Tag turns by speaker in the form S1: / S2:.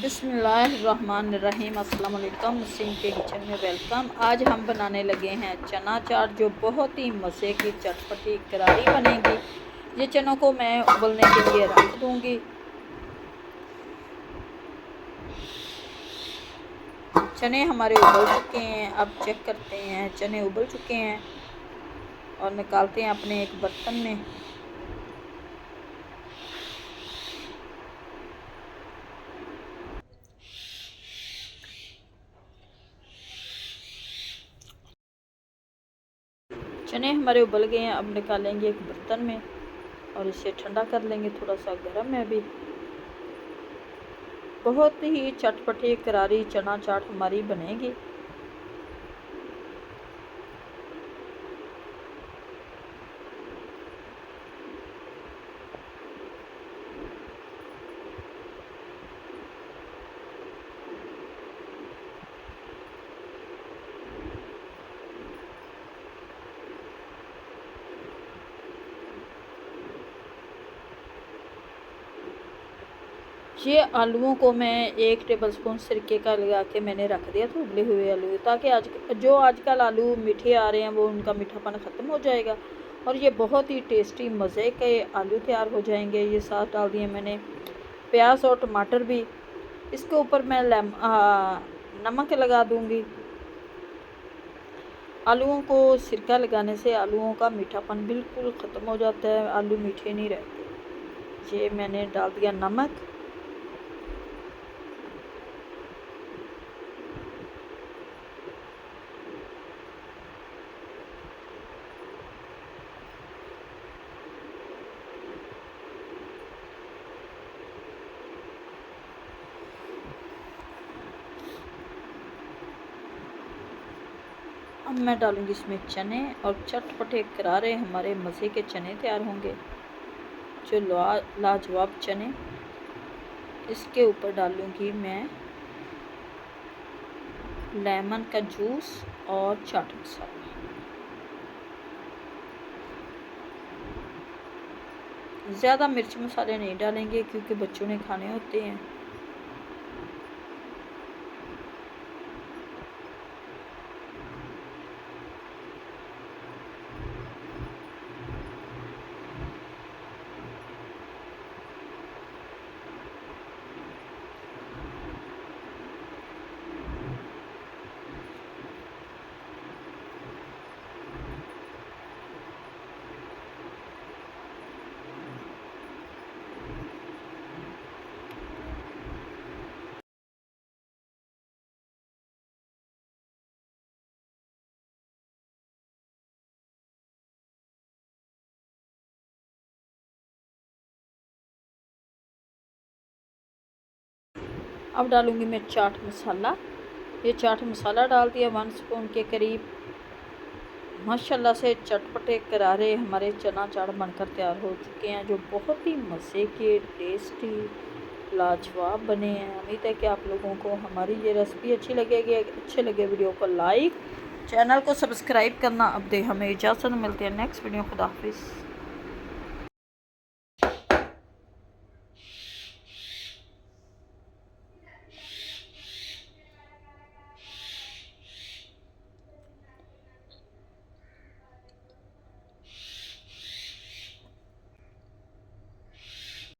S1: बिस्मिल्लाहिर्रहमानिर्रहीम। अस्सलाम वालेकुम। मुस्लिम के किचन में वेलकम। आज हम बनाने लगे हैं चना चाट, जो बहुत ही मज़े की चटपटी करारी बनेगी। ये चनों को मैं उबलने के लिए रख दूंगी। चने हमारे उबल चुके हैं। अब चेक करते हैं, चने उबल चुके हैं और निकालते हैं अपने एक बर्तन में। चने हमारे उबल गए हैं। अब निकालेंगे एक बर्तन में और इसे ठंडा कर लेंगे। थोड़ा सा गर्म है अभी। बहुत ही चटपटी करारी चना चाट हमारी बनेगी। ये आलूओं को मैं 1 टेबलस्पून सिरके का लगा के मैंने रख दिया था, उबले हुए आलू, ताकि आजकल आलू मीठे आ रहे हैं वो उनका मीठापन ख़त्म हो जाएगा और ये बहुत ही टेस्टी मज़े के आलू तैयार हो जाएंगे। ये साथ डाल दिए मैंने प्याज और टमाटर भी। इसके ऊपर मैं नमक लगा दूंगी। आलूओं को सिरका लगाने से आलूओं का मीठापन बिल्कुल ख़त्म हो जाता है, आलू मीठे नहीं रहते। ये मैंने डाल दिया नमक। अब मैं डालूंगी इसमें चने और चटपटे करारे हमारे मज़े के चने तैयार होंगे, जो लाजवाब चने। इसके ऊपर डालूंगी मैं लेमन का जूस और चाट मसाला। ज़्यादा मिर्च मसाले नहीं डालेंगे क्योंकि बच्चों ने खाने होते हैं। अब डालूंगी मैं चाट मसाला। ये चाट मसाला डाल दिया 1 स्पून के करीब। माशाल्लाह से चटपटे करारे हमारे चना चाट बनकर तैयार हो चुके हैं, जो बहुत ही मज़े के टेस्टी लाजवाब बने हैं। उम्मीद है कि आप लोगों को हमारी ये रेसिपी अच्छी लगेगी। अच्छे लगे वीडियो को लाइक, चैनल को सब्सक्राइब करना। अब दे हमें इजाज़त, मिलते हैं नेक्स्ट वीडियो। खुदा हाफिज़।